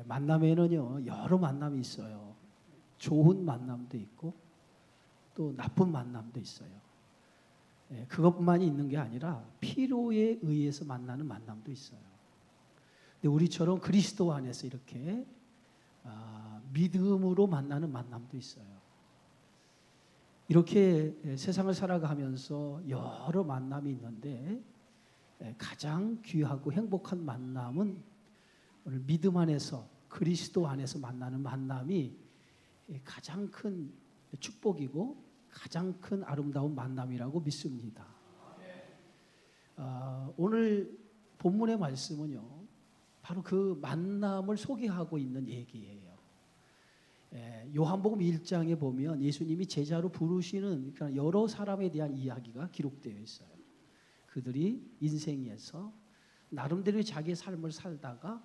만남에는요 여러 만남이 있어요. 좋은 만남도 있고 또 나쁜 만남도 있어요. 그것만이 있는 게 아니라 필요에 의해서 만나는 만남도 있어요. 근데 우리처럼 그리스도 안에서 이렇게 믿음으로 만나는 만남도 있어요. 이렇게 세상을 살아가면서 여러 만남이 있는데 가장 귀하고 행복한 만남은 오늘 믿음 안에서 그리스도 안에서 만나는 만남이 가장 큰 축복이고 가장 큰 아름다운 만남이라고 믿습니다. 오늘 본문의 말씀은요 바로 그 만남을 소개하고 있는 얘기예요. 요한복음 1장에 보면 예수님이 제자로 부르시는 여러 사람에 대한 이야기가 기록되어 있어요. 그들이 인생에서 나름대로 자기의 삶을 살다가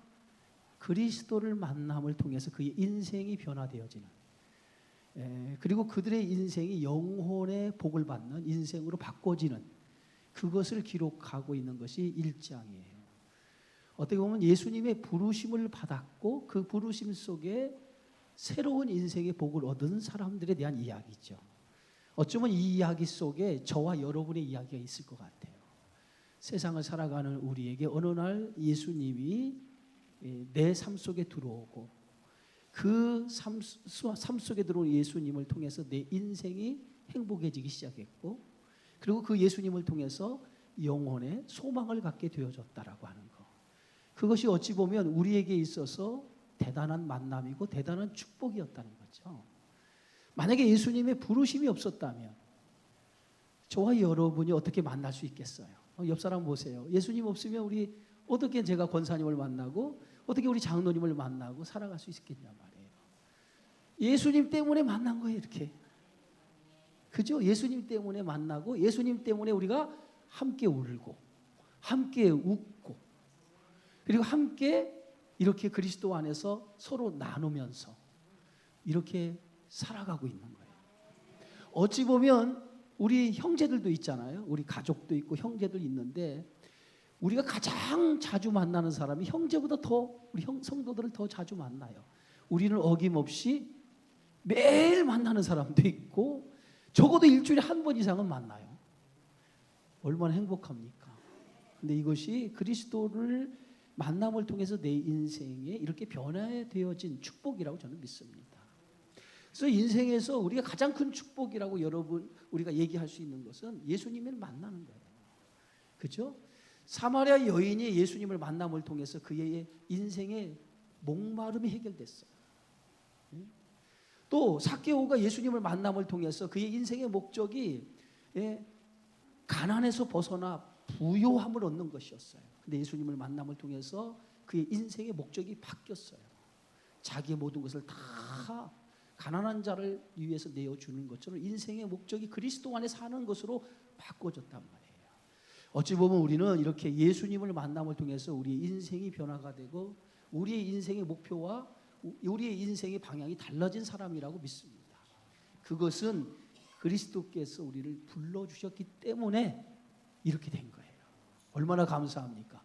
그리스도를 만남을 통해서 그의 인생이 변화되어지는, 그리고 그들의 인생이 영혼의 복을 받는 인생으로 바꿔지는 그것을 기록하고 있는 것이 1장이에요. 어떻게 보면 예수님의 부르심을 받았고 그 부르심 속에 새로운 인생의 복을 얻은 사람들에 대한 이야기죠. 어쩌면 이 이야기 속에 저와 여러분의 이야기가 있을 것 같아요. 세상을 살아가는 우리에게 어느 날 예수님이 내 삶 속에 들어오고 그 삶 속에 들어온 예수님을 통해서 내 인생이 행복해지기 시작했고, 그리고 그 예수님을 통해서 영혼의 소망을 갖게 되어졌다라고 하는 것. 그것이 어찌 보면 우리에게 있어서 대단한 만남이고 대단한 축복이었다는 거죠. 만약에 예수님의 부르심이 없었다면 저와 여러분이 어떻게 만날 수 있겠어요? 옆 사람 보세요. 예수님 없으면 우리 어떻게 제가 권사님을 만나고 어떻게 우리 장로님을 만나고 살아갈 수 있겠냐 말이에요. 예수님 때문에 만난 거예요, 이렇게. 그죠? 예수님 때문에 만나고 예수님 때문에 우리가 함께 울고 함께 웃고 그리고 함께 이렇게 그리스도 안에서 서로 나누면서 이렇게 살아가고 있는 거예요. 어찌 보면 우리 형제들도 있잖아요. 우리 가족도 있고 형제들 있는데 우리가 가장 자주 만나는 사람이 형제보다 더 우리 성도들을 더 자주 만나요. 우리는 어김없이 매일 만나는 사람도 있고 적어도 일주일에 한 번 이상은 만나요. 얼마나 행복합니까? 근데 이것이 그리스도를 만남을 통해서 내 인생에 이렇게 변화되어진 축복이라고 저는 믿습니다. 그래서 인생에서 우리가 가장 큰 축복이라고 여러분 우리가 얘기할 수 있는 것은 예수님을 만나는 거예요. 그렇죠? 사마리아 여인이 예수님을 만남을 통해서 그의 인생의 목마름이 해결됐어요. 또 삭개오가 예수님을 만남을 통해서 그의 인생의 목적이 가난에서 벗어나 부요함을 얻는 것이었어요. 근데 예수님을 만남을 통해서 그의 인생의 목적이 바뀌었어요. 자기의 모든 것을 다 가난한 자를 위해서 내어주는 것처럼 인생의 목적이 그리스도 안에 사는 것으로 바꿔졌단 말이에요. 어찌 보면 우리는 이렇게 예수님을 만남을 통해서 우리의 인생이 변화가 되고 우리의 인생의 목표와 우리의 인생의 방향이 달라진 사람이라고 믿습니다. 그것은 그리스도께서 우리를 불러주셨기 때문에 이렇게 된 거예요. 얼마나 감사합니까?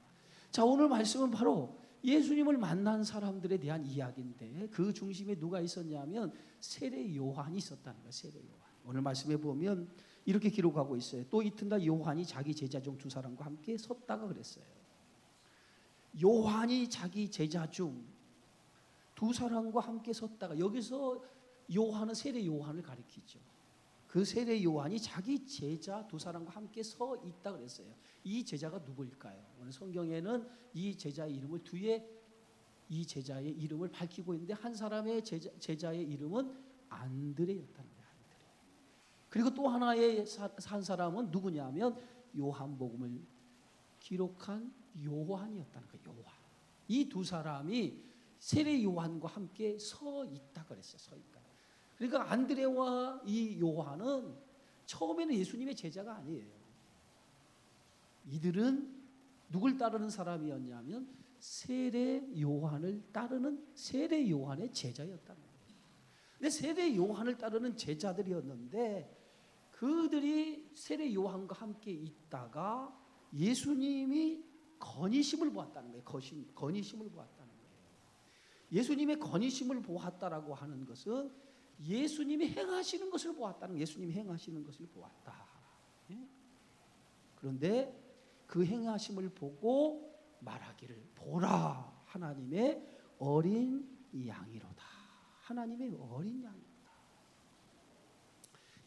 자, 오늘 말씀은 바로 예수님을 만난 사람들에 대한 이야기인데 그 중심에 누가 있었냐면 세례 요한이 있었다는 거예요. 세례 요한. 오늘 말씀에 보면 이렇게 기록하고 있어요. 또 이튿날 요한이 자기 제자 중 두 사람과 함께 섰다가 그랬어요. 요한이 자기 제자 중 두 사람과 함께 섰다가, 여기서 요한은 세례 요한을 가리키죠. 그 세례 요한이 자기 제자 두 사람과 함께 서 있다 그랬어요. 이 제자가 누구일까요? 오늘 성경에는 이 제자의 이름을 뒤에 이 제자의 이름을 밝히고 있는데 한 사람의 제자의 이름은 안드레였다는 거예요. 안드레. 그리고 또 하나의 한 사람은 누구냐면 요한복음을 기록한 요한이었다는 거예요. 요한. 이 두 사람이 세례 요한과 함께 서 있다 그랬어요. 서 있다. 그러니까 안드레와 이 요한은 처음에는 예수님의 제자가 아니에요. 이들은 누굴 따르는 사람이었냐면 세례 요한을 따르는 세례 요한의 제자였다는 거예요. 근데 세례 요한을 따르는 제자들이었는데 그들이 세례 요한과 함께 있다가 예수님이 건의심을 보았다는 거예요. 건의심을 보았다는 거예요. 예수님의 건의심을 보았다라고 하는 것은 예수님이 행하시는 것을 보았다는, 예수님이 행하시는 것을 보았다. 예? 그런데 그 행하심을 보고 말하기를 보라 하나님의 어린 양이로다. 하나님의 어린 양이로다.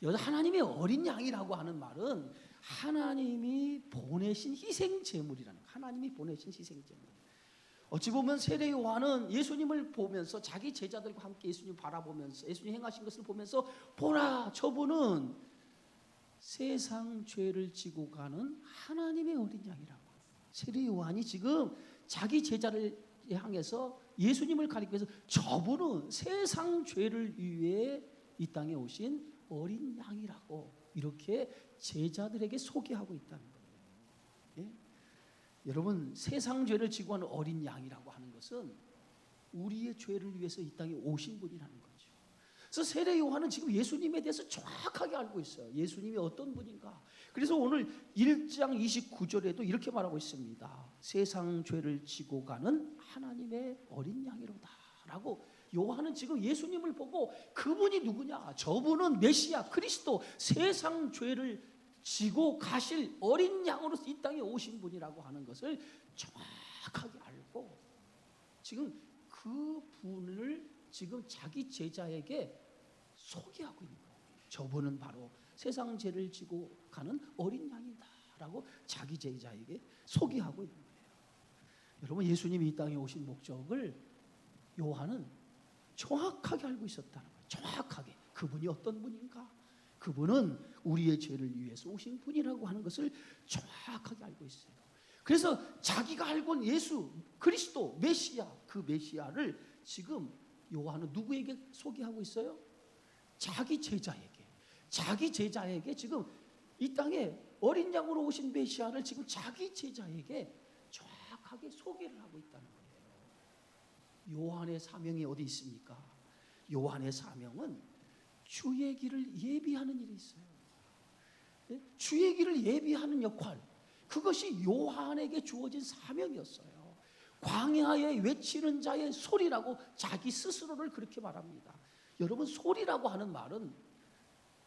여기서 하나님의 어린 양이라고 하는 말은 하나님이 보내신 희생 제물이라는 거예요. 하나님이 보내신 희생 제물. 어찌 보면 세례 요한은 예수님을 보면서 자기 제자들과 함께 예수님 바라보면서 예수님 행하신 것을 보면서 보라, 저분은 세상 죄를 지고 가는 하나님의 어린 양이라고. 세례 요한이 지금 자기 제자를 향해서 예수님을 가리키면서 저분은 세상 죄를 위해 이 땅에 오신 어린 양이라고 이렇게 제자들에게 소개하고 있다는 거예요. 예? 여러분, 세상 죄를 지고 하는 어린 양이라고 하는 것은 우리의 죄를 위해서 이 땅에 오신 분이라는 거죠. 그래서 세례 요한은 지금 예수님에 대해서 정확하게 알고 있어요. 예수님이 어떤 분인가. 그래서 오늘 1장 29절에도 이렇게 말하고 있습니다. 세상 죄를 지고 가는 하나님의 어린 양이로다 라고 요한은 지금 예수님을 보고 그분이 누구냐, 저분은 메시아 그리스도, 세상 죄를 지고 가실 어린 양으로서 이 땅에 오신 분이라고 하는 것을 정확하게 알고 지금 그 분을 지금 자기 제자에게 소개하고 있는 거예요. 저분은 바로 세상 죄를 지고 가는 어린 양이다라고 자기 제자에게 소개하고 있는 거예요. 여러분, 예수님이 이 땅에 오신 목적을 요한은 정확하게 알고 있었다는 거예요. 정확하게. 그분이 어떤 분인가? 그분은 우리의 죄를 위해서 오신 분이라고 하는 것을 정확하게 알고 있어요. 그래서 자기가 알고 있는 예수, 그리스도, 메시아, 그 메시아를 지금 요한은 누구에게 소개하고 있어요? 자기 제자에게. 자기 제자에게 지금 이 땅에 어린 양으로 오신 메시아를 지금 자기 제자에게 정확하게 소개를 하고 있다는 거예요. 요한의 사명이 어디 있습니까? 요한의 사명은 주의 길을 예비하는 일이 있어요. 주의 길을 예비하는 역할, 그것이 요한에게 주어진 사명이었어요. 광야에 외치는 자의 소리라고 자기 스스로를 그렇게 말합니다. 여러분, 소리라고 하는 말은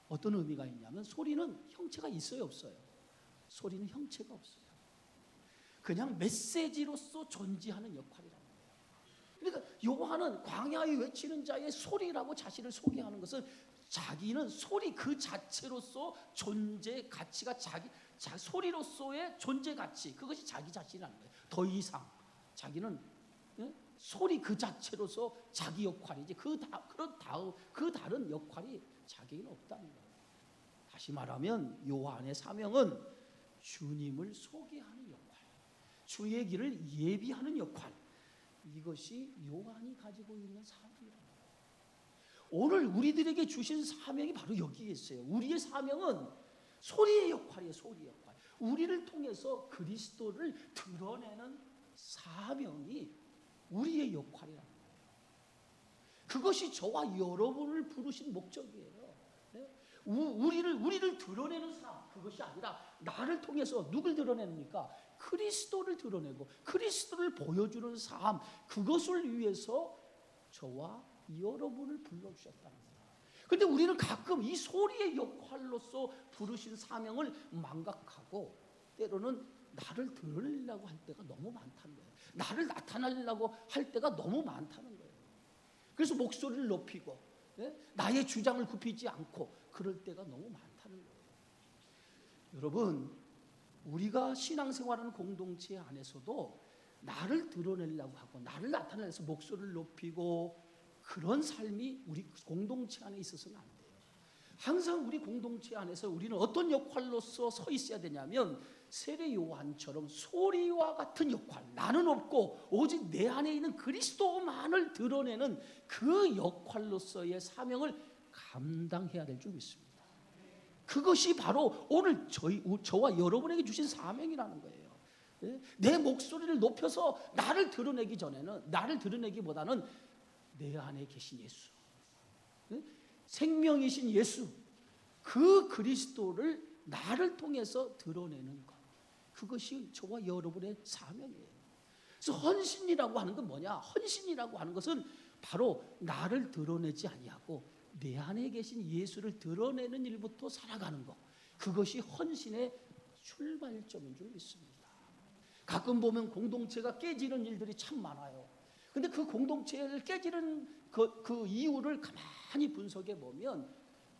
어떤 의미가 있냐면 소리는 형체가 있어요, 없어요? 소리는 형체가 없어요. 그냥 메시지로서 존재하는 역할이라는 거예요. 그러니까 요한은 광야에 외치는 자의 소리라고 자신을 소개하는 것은 자기는 소리 그 자체로서 존재 가치가 소리로서의 존재 가치, 그것이 자기 자신이라는 거예요. 더 이상 자기는 소리 그 자체로서 자기 역할이지 그 다른 역할이 자기에게는 없다는 거예요. 다시 말하면 요한의 사명은 주님을 소개하는 역할, 주의 길을 예비하는 역할, 이것이 요한이 가지고 있는 사명이라는 거예요. 오늘 우리들에게 주신 사명이 바로 여기에 있어요. 우리의 사명은 소리의 역할이에요. 소리의 역할. 우리를 통해서 그리스도를 드러내는 사명이 우리의 역할이라는 거예요. 그것이 저와 여러분을 부르신 목적이에요. 네? 우리를 드러내는 삶, 그것이 아니라 나를 통해서 누굴 드러냅니까? 그리스도를 드러내고 그리스도를 보여주는 삶, 그것을 위해서 저와 여러분을 불러주셨다는 거예요. 그런데 우리는 가끔 이 소리의 역할로서 부르신 사명을 망각하고 때로는 나를 드러내려고 할 때가 너무 많다는 거예요. 나를 나타내려고 할 때가 너무 많다는 거예요. 그래서 목소리를 높이고 나의 주장을 굽히지 않고 그럴 때가 너무 많다는 거예요. 여러분, 우리가 신앙생활하는 공동체 안에서도 나를 드러내려고 하고 나를 나타내서 목소리를 높이고 그런 삶이 우리 공동체 안에 있어서는 안 돼요. 항상 우리 공동체 안에서 우리는 어떤 역할로서 서 있어야 되냐면 세례 요한처럼 소리와 같은 역할, 나는 없고 오직 내 안에 있는 그리스도만을 드러내는 그 역할로서의 사명을 감당해야 될 줄 믿습니다. 그것이 바로 오늘 저와 여러분에게 주신 사명이라는 거예요. 내 목소리를 높여서 나를 드러내기보다는 내 안에 계신 예수, 생명이신 예수, 그 그리스도를 나를 통해서 드러내는 것, 그것이 저와 여러분의 사명이에요. 그래서 헌신이라고 하는 건 뭐냐? 헌신이라고 하는 것은 바로 나를 드러내지 아니하고 내 안에 계신 예수를 드러내는 일부터 살아가는 것. 그것이 헌신의 출발점인 줄 믿습니다. 가끔 보면 공동체가 깨지는 일들이 참 많아요. 근데 그 공동체를 깨지는 그 이유를 가만히 분석해 보면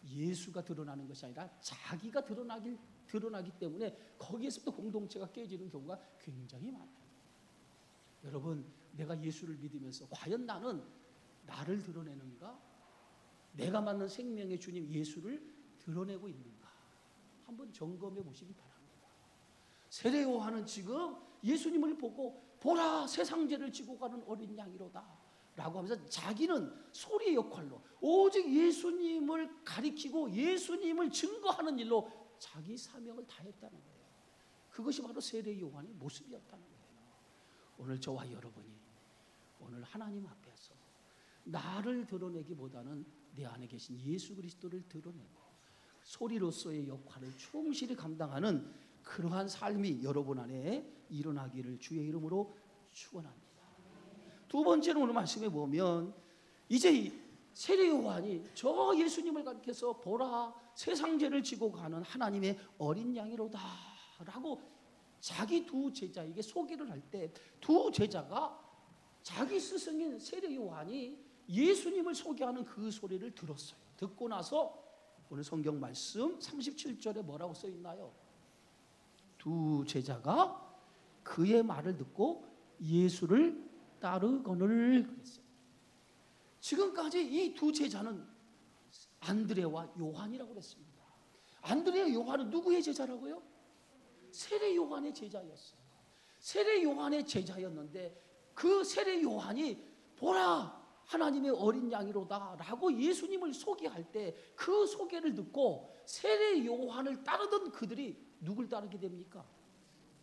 예수가 드러나는 것이 아니라 자기가 드러나기 때문에 거기에서부터 공동체가 깨지는 경우가 굉장히 많아요. 여러분, 내가 예수를 믿으면서 과연 나는 나를 드러내는가? 내가 만난 생명의 주님 예수를 드러내고 있는가? 한번 점검해 보시기 바랍니다. 세례 요한은 지금 예수님을 보고 보라, 세상 죄를 지고 가는 어린 양이로다 라고 하면서 자기는 소리의 역할로 오직 예수님을 가리키고 예수님을 증거하는 일로 자기 사명을 다했다는 거예요. 그것이 바로 세례 요한의 모습이었다는 거예요. 오늘 저와 여러분이 오늘 하나님 앞에서 나를 드러내기보다는 내 안에 계신 예수 그리스도를 드러내고 소리로서의 역할을 충실히 감당하는 그러한 삶이 여러분 안에 일어나기를 주의 이름으로 축원합니다. 두 번째는 오늘 말씀해 보면 이제 세례 요한이 저 예수님을 가리켜서 보라, 세상 죄를 지고 가는 하나님의 어린 양이로다 라고 자기 두 제자에게 소개를 할 때 두 제자가 자기 스승인 세례 요한이 예수님을 소개하는 그 소리를 들었어요. 듣고 나서 오늘 성경 말씀 37절에 뭐라고 써 있나요? 두 제자가 그의 말을 듣고 예수를 따르거늘 그랬어요. 지금까지 이 두 제자는 안드레와 요한이라고 그랬습니다. 안드레와 요한은 누구의 제자라고요? 세례 요한의 제자였어요. 세례 요한의 제자였는데 그 세례 요한이 보라 하나님의 어린 양이로다 라고 예수님을 소개할 때 그 소개를 듣고 세례 요한을 따르던 그들이 누굴 따르게 됩니까?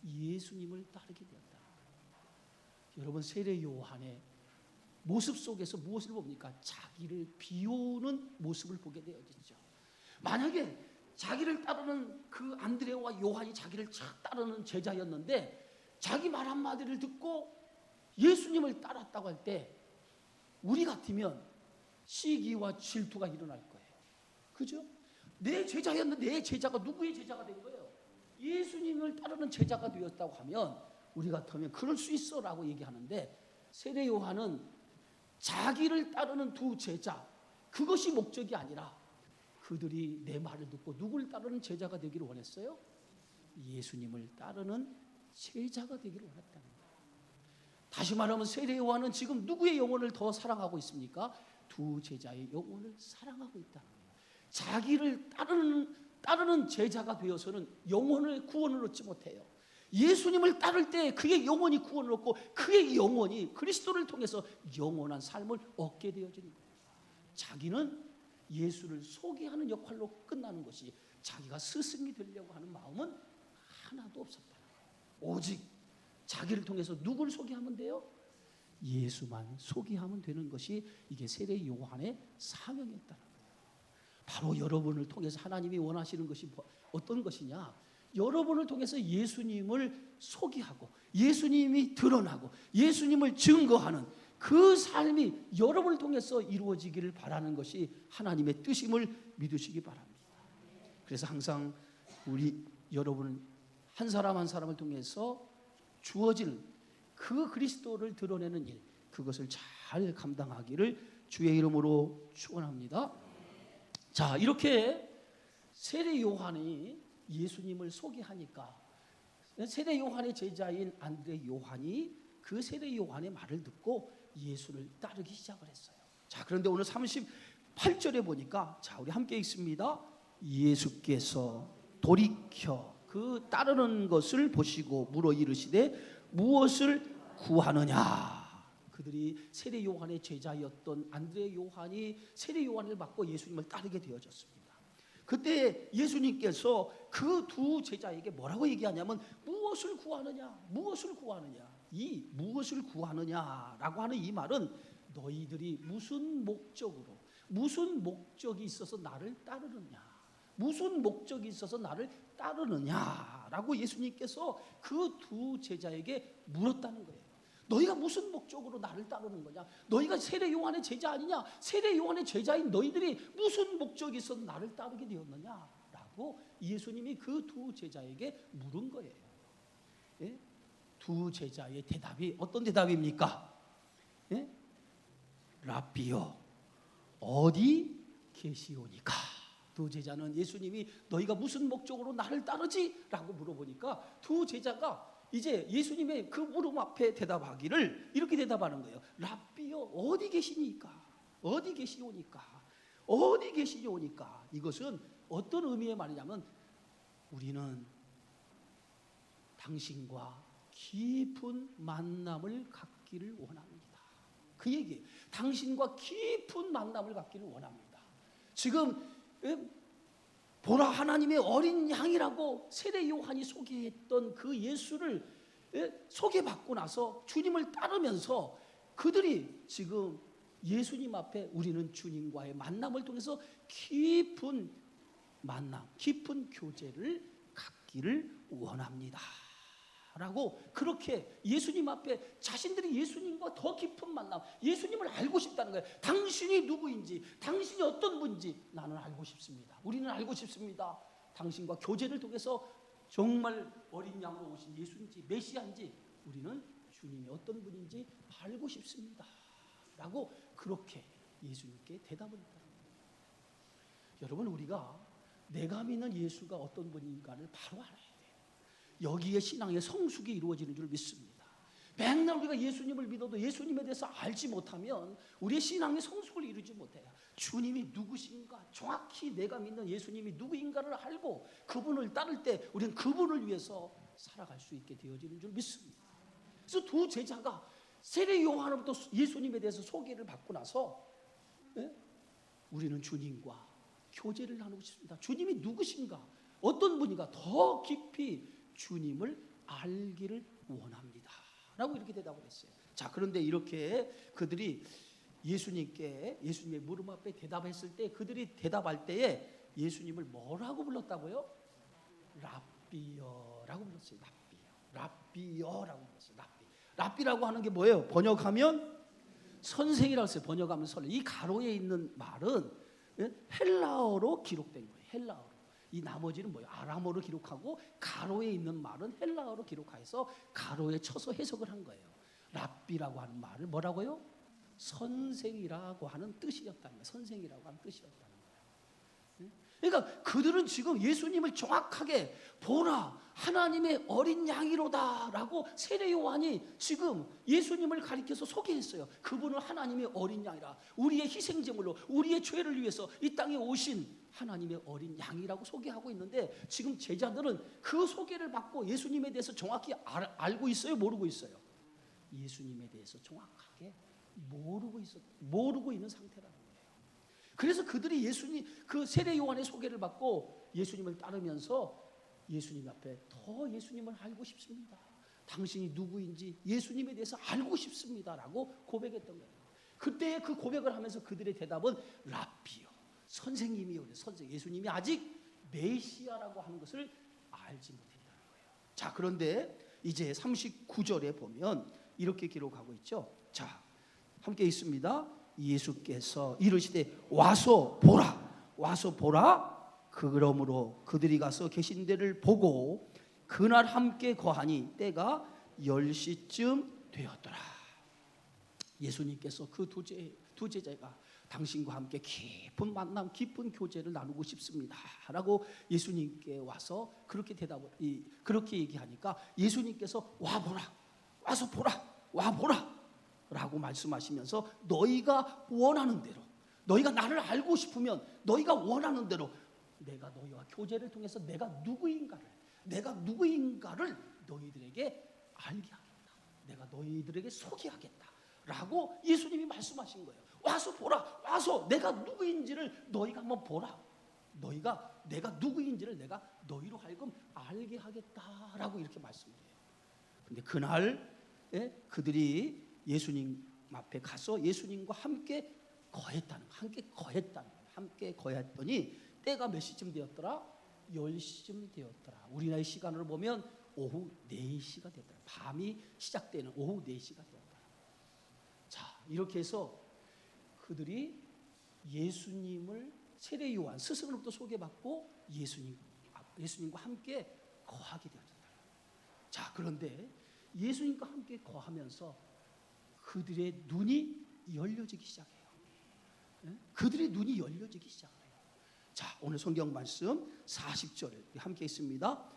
예수님을 따르게 된다. 여러분, 세례 요한의 모습 속에서 무엇을 봅니까? 자기를 비우는 모습을 보게 되어지죠. 만약에 자기를 따르는 그 안드레와 요한이 자기를 착 따르는 제자였는데 자기 말 한마디를 듣고 예수님을 따랐다고 할 때 우리 같으면 시기와 질투가 일어날 거예요. 그죠? 내 제자였는데 내 제자가 누구의 제자가 된 거예요? 예수님을 따르는 제자가 되었다고 하면 우리 같으면 그럴 수 있어 라고 얘기하는데 세례 요한은 자기를 따르는 두 제자 그것이 목적이 아니라 그들이 내 말을 듣고 누굴 따르는 제자가 되기를 원했어요? 예수님을 따르는 제자가 되기를 원했다는 거예요. 다시 말하면 세례 요한은 지금 누구의 영혼을 더 사랑하고 있습니까? 두 제자의 영혼을 사랑하고 있다는 거예요. 자기를 따르는 제자가 되어서는 영혼을 구원을 얻지 못해요. 예수님을 따를 때 그의 영혼이 구원을 얻고 그의 영혼이 그리스도를 통해서 영원한 삶을 얻게 되어지는 거예요. 자기는 예수를 소개하는 역할로 끝나는 것이 자기가 스승이 되려고 하는 마음은 하나도 없었다는 거예요. 오직 자기를 통해서 누굴 소개하면 돼요? 예수만 소개하면 되는 것이 이게 세례 요한의 사명이었다는 거예요. 바로 여러분을 통해서 하나님이 원하시는 것이 어떤 것이냐? 여러분을 통해서 예수님을 소개하고 예수님이 드러나고 예수님을 증거하는 그 삶이 여러분을 통해서 이루어지기를 바라는 것이 하나님의 뜻임을 믿으시기 바랍니다. 그래서 항상 우리 여러분은 한 사람 한 사람을 통해서 주어지는 그 그리스도를 드러내는 일, 그것을 잘 감당하기를 주의 이름으로 축원합니다. 자, 이렇게 세례 요한이 예수님을 소개하니까 세례 요한의 제자인 안드레 요한이 그 세례 요한의 말을 듣고 예수를 따르기 시작을 했어요. 자, 그런데 오늘 38절에 보니까 자, 우리 함께 읽습니다. 예수께서 돌이켜 그 따르는 것을 보시고 물어 이르시되 무엇을 구하느냐? 그들이 세례 요한의 제자였던 안드레 요한이 세례 요한을 받고 예수님을 따르게 되어졌습니다. 그때 예수님께서 그 두 제자에게 뭐라고 얘기하냐면 무엇을 구하느냐? 무엇을 구하느냐? 이 무엇을 구하느냐라고 하는 이 말은 너희들이 무슨 목적으로 무슨 목적이 있어서 나를 따르느냐? 무슨 목적이 있어서 나를 따르느냐라고 예수님께서 그 두 제자에게 물었다는 거예요. 너희가 무슨 목적으로 나를 따르는 거냐? 너희가 세례 요한의 제자 아니냐? 세례 요한의 제자인 너희들이 무슨 목적이 있어서 나를 따르게 되었느냐? 라고 예수님이 그 두 제자에게 물은 거예요. 예? 두 제자의 대답이 어떤 대답입니까? 예? 라비요, 어디 계시오니까? 두 제자는 예수님이 너희가 무슨 목적으로 나를 따르지? 라고 물어보니까 두 제자가 이제 예수님의 그 물음 앞에 대답하기를 이렇게 대답하는 거예요. 라비요, 어디 계시니까? 어디 계시오니까? 어디 계시오니까? 이것은 어떤 의미의 말이냐면 우리는 당신과 깊은 만남을 갖기를 원합니다. 그 얘기예요. 당신과 깊은 만남을 갖기를 원합니다. 지금 보라, 하나님의 어린 양이라고 세례 요한이 소개했던 그 예수를 소개받고 나서 주님을 따르면서 그들이 지금 예수님 앞에 우리는 주님과의 만남을 통해서 깊은 만남, 깊은 교제를 갖기를 원합니다 라고 그렇게 예수님 앞에 자신들이 예수님과 더 깊은 만남, 예수님을 알고 싶다는 거예요. 당신이 누구인지, 당신이 어떤 분인지 나는 알고 싶습니다. 우리는 알고 싶습니다. 당신과 교제를 통해서 정말 어린 양으로 오신 예수인지 메시아인지 우리는 주님이 어떤 분인지 알고 싶습니다 라고 그렇게 예수님께 대답을 했다는 거예요. 여러분, 우리가 내가 믿는 예수가 어떤 분인가를 바로 알아야 돼요. 여기에 신앙의 성숙이 이루어지는 줄 믿습니다. 맨날 우리가 예수님을 믿어도 예수님에 대해서 알지 못하면 우리의 신앙의 성숙을 이루지 못해요. 주님이 누구신가, 정확히 내가 믿는 예수님이 누구인가를 알고 그분을 따를 때 우리는 그분을 위해서 살아갈 수 있게 되어지는 줄 믿습니다. 그래서 두 제자가 세례 요한으로부터 예수님에 대해서 소개를 받고 나서 우리는 주님과 교제를 나누고 싶습니다. 주님이 누구신가, 어떤 분인가 더 깊이 주님을 알기를 원합니다 라고 이렇게 대답을 했어요. 자, 그런데 이렇게 그들이 예수님의 물음 앞에 대답했을 때 그들이 대답할 때에 예수님을 뭐라고 불렀다고요? 라비여라고 불렀어요. 라비여라고 불렀어요. 라비라고 하는 게 뭐예요? 번역하면 선생이라고 했어요. 번역하면 선생. 이 가로에 있는 말은 헬라어로 기록된 거예요. 헬라어로. 이 나머지는 뭐예요? 아람어로 기록하고 가로에 있는 말은 헬라어로 기록해서 가로에 쳐서 해석을 한 거예요. 랍비라고 하는 말을 뭐라고요? 선생이라고 하는 뜻이었다는 거예요. 선생이라고 하는 뜻이었다는 거예요. 그러니까 그들은 지금 예수님을 정확하게 보라, 하나님의 어린 양이로다 라고 세례 요한이 지금 예수님을 가리켜서 소개했어요. 그분은 하나님의 어린 양이라, 우리의 희생제물로 우리의 죄를 위해서 이 땅에 오신 하나님의 어린 양이라고 소개하고 있는데 지금 제자들은 그 소개를 받고 예수님에 대해서 정확히 알고 있어요? 모르고 있어요? 예수님에 대해서 정확하게 모르고 있는 상태라는 거예요. 그래서 그들이 그 세례 요한의 소개를 받고 예수님을 따르면서 예수님 앞에 더 예수님을 알고 싶습니다. 당신이 누구인지 예수님에 대해서 알고 싶습니다라고 고백했던 거예요. 그때 그 고백을 하면서 그들의 대답은 라비요, 선생님이요. 예수님이 아직 메시아라고 하는 것을 알지 못했다는 거예요. 자, 그런데 이제 39절에 보면 이렇게 기록하고 있죠. 자, 함께 있습니다. 예수께서 이르시되 와서 보라. 그러므로 그들이 가서 계신 데를 보고 그날 함께 거하니 때가 10시쯤 되었더라. 예수님께서 그 두 제자가 당신과 함께 깊은 만남, 깊은 교제를 나누고 싶습니다 라고 예수님께 와서 그렇게 그렇게 얘기하니까 예수님께서 와서 보라 라고 말씀하시면서 너희가 원하는 대로, 너희가 나를 알고 싶으면 너희가 원하는 대로 내가 너희와 교제를 통해서 내가 누구인가를 너희들에게 알게 하겠다. 내가 너희들에게 소개하겠다 라고 예수님이 말씀하신 거예요. 와서 보라. 와서 내가 누구인지를 너희가 한번 보라. 내가 누구인지를 내가 너희로 하여금 알게 하겠다라고 이렇게 말씀을 해요. 근데 그날 그들이 예수님 앞에 가서 예수님과 함께 거했다는 거예요. 함께 거했더니 때가 몇 시쯤 되었더라? 10시쯤 되었더라. 우리나라의 시간으로 보면 오후 4시가 되었더라. 밤이 시작되는 오후 4시가 되었더라. 이렇게 해서 그들이 예수님을 세례 요한 스승으로부터 소개받고 예수님과 함께 거하게 되었다. 자, 그런데 예수님과 함께 거하면서 그들의 눈이 열려지기 시작해요. 그들의 눈이 열려지기 시작해요. 자, 오늘 성경 말씀 40절 함께 있습니다.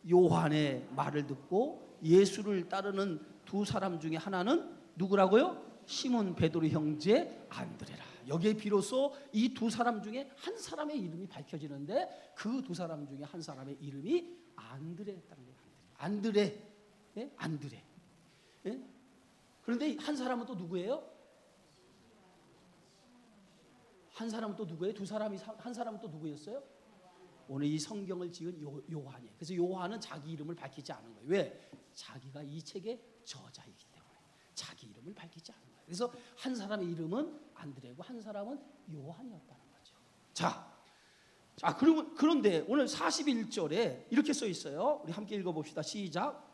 요한의 말을 듣고 예수를 따르는 두 사람 중에 하나는 누구라고요? 시몬 베드로 형제 안드레라. 여기에 비로소 이 두 사람 중에 한 사람의 이름이 밝혀지는데 그 두 사람 중에 한 사람의 이름이 안드레였다는 거예요. 안드레. 예? 안드레. 예? 그런데 한 사람은 또 누구예요? 한 사람은 또 누구예요? 두 사람이 한 사람은 또 누구였어요? 오늘 이 성경을 지은 요한이에요. 그래서 요한은 자기 이름을 밝히지 않은 거예요. 왜? 자기가 이 책의 저자이기 때문에 자기 이름을 밝히지 않은 거예요. 그래서 한 사람의 이름은 안드레고 한 사람은 요한이었다는 거죠. 자, 그런데 오늘 41절에 이렇게 써 있어요. 우리 함께 읽어봅시다. 시작.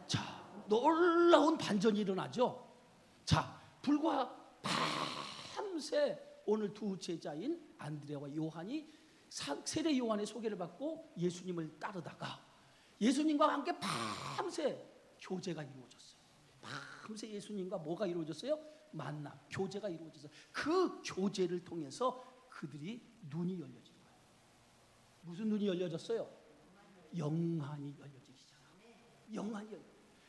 자, 놀라운 반전이 일어나죠. 자, 불과 밤새 오늘 두 제자인 안드레와 요한이 세례 요한의 소개를 받고 예수님을 따르다가 예수님과 함께 밤새 교제가 이루어졌어요. 밤새 예수님과 뭐가 이루어졌어요? 만남, 교제가 이루어졌어요. 그 교제를 통해서 그들이 눈이 열려진 거예요. 무슨 눈이 열려졌어요? 영안이 열려지기 시작합니다. 영안이 열려.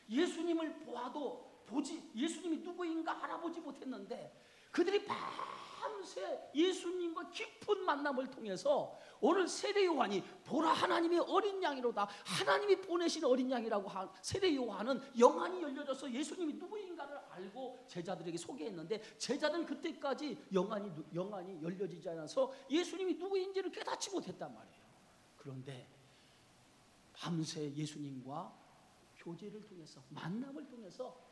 예수님을 보아도 예수님이 누구인가 알아보지 못했는데 그들이 밤새 예수님과 깊은 만남을 통해서 오늘 세례 요한이 보라 하나님의 어린 양이로다, 하나님이 보내신 어린 양이라고 한 세례 요한은 영안이 열려져서 예수님이 누구인가를 알고 제자들에게 소개했는데 제자들은 그때까지 영안이 열려지지 않아서 예수님이 누구인지를 깨닫지 못했단 말이에요. 그런데 밤새 예수님과 교제를 통해서 만남을 통해서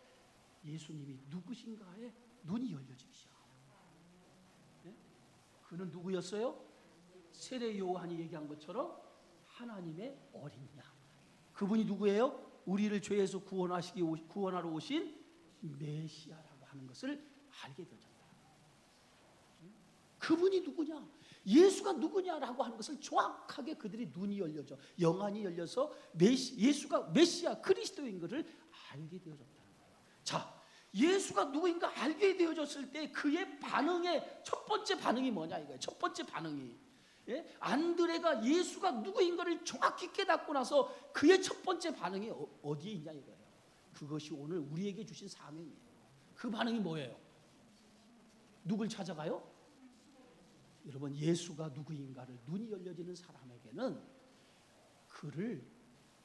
예수님이 누구신가에 눈이 열려지기 시작합니다. 네? 그는 누구였어요? 세례 요한이 얘기한 것처럼 하나님의 어린 양. 그분이 누구예요? 우리를 죄에서 구원하러 오신 메시아라고 하는 것을 알게 되었다. 그분이 누구냐? 예수가 누구냐라고 하는 것을 정확하게 그들이 눈이 열려져 영안이 열려서 예수가 메시아 그리스도인 것을 알게 되어졌다는 거예요. 자, 예수가 누구인가 알게 되어졌을 때 그의 반응의 첫 번째 반응이 뭐냐 이거예요. 첫 번째 반응이 안드레가 예수가 누구인가를 정확히 깨닫고 나서 그의 첫 번째 반응이 어디에 있냐 이거예요. 그것이 오늘 우리에게 주신 사명이에요. 그 반응이 뭐예요? 누굴 찾아가요? 여러분, 예수가 누구인가를 눈이 열려지는 사람에게는 그를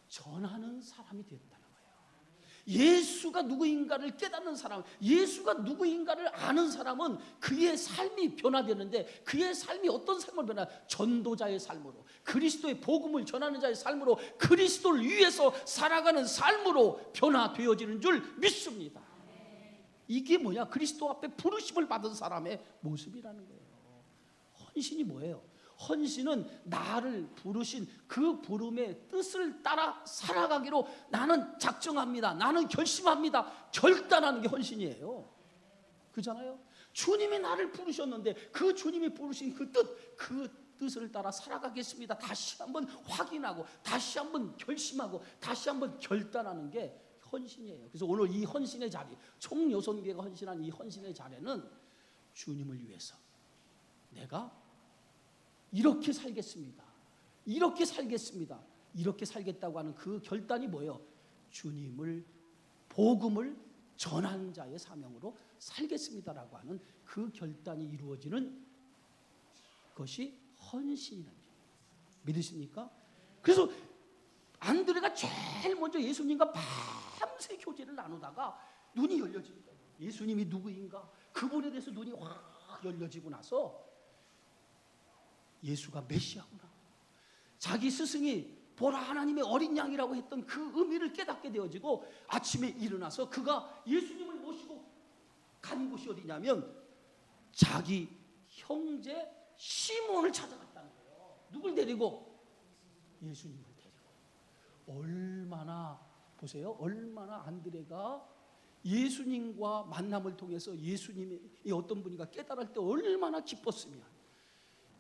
전하는 사람이 됐다는 거예요. 예수가 누구인가를 깨닫는 사람, 예수가 누구인가를 아는 사람은 그의 삶이 변화되는데 그의 삶이 어떤 삶을 전도자의 삶으로, 그리스도의 복음을 전하는 자의 삶으로, 그리스도를 위해서 살아가는 삶으로 변화되어지는 줄 믿습니다. 이게 뭐냐? 그리스도 앞에 부르심을 받은 사람의 모습이라는 거예요. 헌신이 뭐예요? 헌신은 나를 부르신 그 부름의 뜻을 따라 살아가기로 나는 작정합니다. 나는 결심합니다. 결단하는 게 헌신이에요. 그렇잖아요? 주님이 나를 부르셨는데 그 주님이 부르신 그 뜻을 따라 살아가겠습니다. 다시 한번 확인하고 다시 한번 결심하고 다시 한번 결단하는 게 헌신이에요. 그래서 오늘 이 헌신의 자리, 총여선교회가 헌신한 이 헌신의 자리는 주님을 위해서 내가 이렇게 살겠습니다. 이렇게 살겠습니다. 이렇게 살겠다고 하는 그 결단이 뭐예요? 주님을, 복음을 전하는 자의 사명으로 살겠습니다라고 하는 그 결단이 이루어지는 것이 헌신이라는 거예요. 믿으십니까? 그래서 안드레가 제일 먼저 예수님과 밤새 교제를 나누다가 눈이 열려집니다. 예수님이 누구인가? 그분에 대해서 눈이 확 열려지고 나서 예수가 메시아구나, 자기 스승이 보라 하나님의 어린 양이라고 했던 그 의미를 깨닫게 되어지고 아침에 일어나서 그가 예수님을 모시고 간 곳이 어디냐면 자기 형제 시몬을 찾아갔다는 거예요. 누굴 데리고? 예수님을 데리고. 얼마나 보세요. 얼마나 안드레가 예수님과 만남을 통해서 예수님이 어떤 분이가 깨달을 때 얼마나 기뻤으면,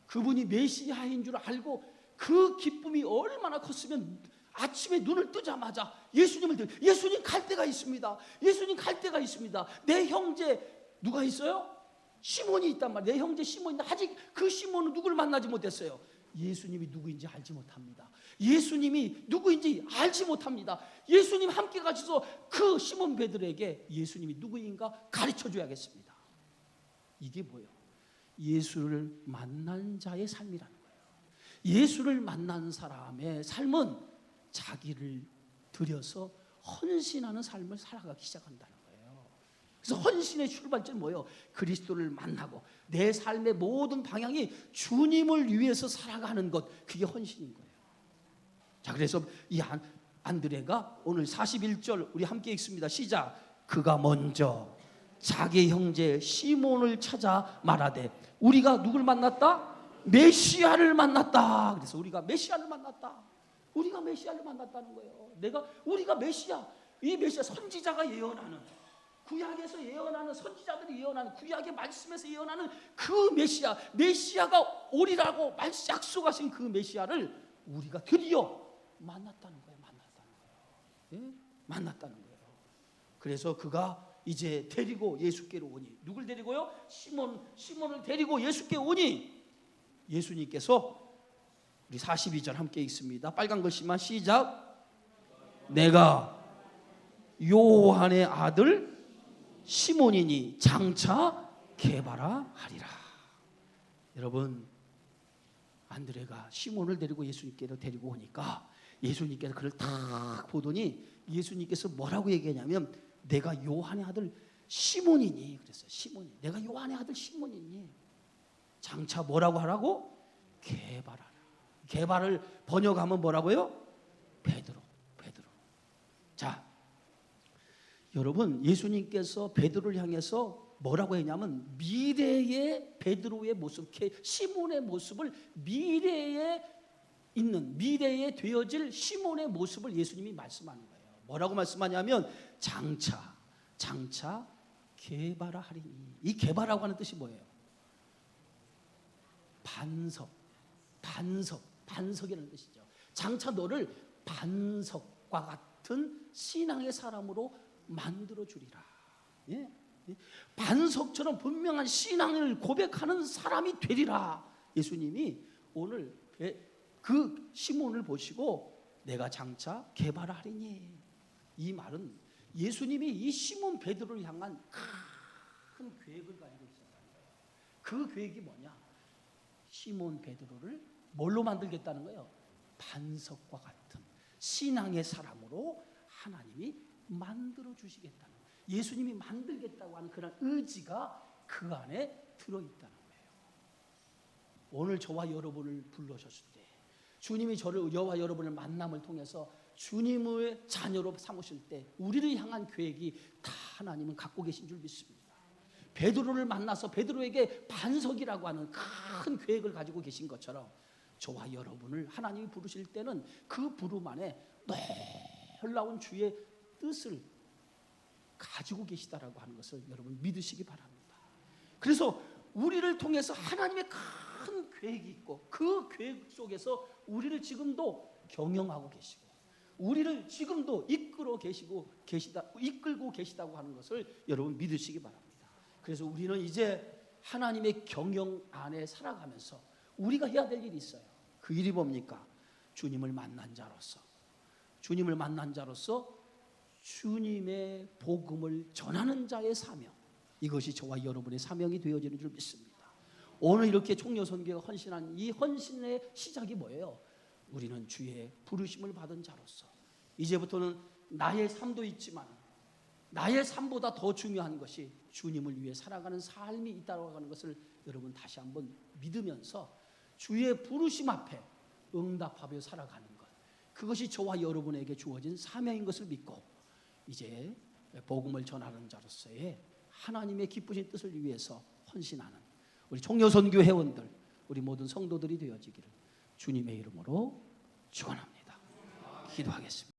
그분이 메시아인 줄 알고 그 기쁨이 얼마나 컸으면 아침에 눈을 뜨자마자 예수님 갈 때가 있습니다. 예수님 갈 때가 있습니다. 내 형제 누가 있어요? 시몬이 있단 말이에요. 내 형제 시몬인데 아직 그 시몬은 누굴 만나지 못했어요. 예수님이 누구인지 알지 못합니다. 예수님이 누구인지 알지 못합니다. 예수님 함께 가셔서 그 시몬 베드로에게 예수님이 누구인가 가르쳐 줘야겠습니다. 이게 뭐예요? 예수를 만난 자의 삶이라는 거예요. 예수를 만난 사람의 삶은 자기를 들여서 헌신하는 삶을 살아가기 시작한다는 거예요. 그래서 헌신의 출발점은 뭐예요? 그리스도를 만나고 내 삶의 모든 방향이 주님을 위해서 살아가는 것, 그게 헌신인 거예요. 자, 그래서 이 안드레가 오늘 41절 우리 함께 읽습니다. 시작. 그가 먼저 자기 형제 시몬을 찾아 말하되 우리가 누굴 만났다? 메시아를 만났다. 그래서 우리가 메시아를 만났다. 우리가 메시아를 만났다는 거예요. 우리가 메시아, 이 메시아 선지자가 예언하는, 구약에서 예언하는, 선지자들이 예언하는, 구약의 말씀에서 예언하는 그 메시아가 오리라고 약속하신 그 메시아를 우리가 드디어 만났다는 거예요. 예? 만났다는 거예요. 그래서 그가 이제 데리고 예수께로 오니, 누굴 데리고요? 시몬을 데리고 예수께 오니, 예수님께서 우리 42절 함께 읽습니다. 빨간 글씨만 시작. 내가 요한의 아들 시몬이니 장차 게바라 하리라. 여러분, 안드레가 시몬을 데리고 예수님께로 데리고 오니까 예수님께서 그를 딱 보더니 예수님께서 뭐라고 얘기하냐면 내가 요한의 아들 시몬이니, 그랬어요. 시몬이, 내가 요한의 아들 시몬이니 장차 뭐라고 하라고? 게바라. 게바를 번역하면 뭐라고요? 베드로. 자, 여러분, 예수님께서 베드로를 향해서 뭐라고 했냐면 미래의 베드로의 모습, 시몬의 모습을 미래에 되어질 시몬의 모습을 예수님이 말씀하는 거예요. 뭐라고 말씀하냐면 장차 게바라 하리니. 이 게바라고 하는 뜻이 뭐예요? 반석이라는 뜻이죠. 장차 너를 반석과 같은 신앙의 사람으로 만들어 주리라. 예? 반석처럼 분명한 신앙을 고백하는 사람이 되리라. 예수님이 오늘 그 시몬을 보시고 내가 장차 게바라 하리니, 이 말은 예수님이 이 시몬 베드로를 향한 큰 계획을 가지고 있었다는 거예요. 그 계획이 뭐냐? 시몬 베드로를 뭘로 만들겠다는 거예요? 반석과 같은 신앙의 사람으로 하나님이 만들어 주시겠다는 거예요. 예수님이 만들겠다고 하는 그런 의지가 그 안에 들어있다는 거예요. 오늘 저와 여러분을 불러셨을 때, 주님이 저와 여러분을 만남을 통해서 주님의 자녀로 삼으실 때 우리를 향한 계획이 다 하나님은 갖고 계신 줄 믿습니다. 베드로를 만나서 베드로에게 반석이라고 하는 큰 계획을 가지고 계신 것처럼 저와 여러분을 하나님이 부르실 때는 그 부름 안에 놀라운 주의 뜻을 가지고 계시다라고 하는 것을 여러분 믿으시기 바랍니다. 그래서 우리를 통해서 하나님의 큰 계획이 있고 그 계획 속에서 우리를 지금도 경영하고 계시고 우리를 지금도 이끌고 계시다고 하는 것을 여러분 믿으시기 바랍니다. 그래서 우리는 이제 하나님의 경영 안에 살아가면서 우리가 해야 될 일이 있어요. 그 일이 뭡니까? 주님을 만난 자로서 주님의 복음을 전하는 자의 사명, 이것이 저와 여러분의 사명이 되어지는 줄 믿습니다. 오늘 이렇게 총려선교가 헌신한 이 헌신의 시작이 뭐예요? 우리는 주의 부르심을 받은 자로서 이제부터는 나의 삶도 있지만 나의 삶보다 더 중요한 것이 주님을 위해 살아가는 삶이 있다고 하는 것을 여러분 다시 한번 믿으면서 주의 부르심 앞에 응답하며 살아가는 것, 그것이 저와 여러분에게 주어진 사명인 것을 믿고 이제 복음을 전하는 자로서의 하나님의 기쁘신 뜻을 위해서 헌신하는 우리 총려선교 회원들, 우리 모든 성도들이 되어지기를 주님의 이름으로 축원합니다. 기도하겠습니다.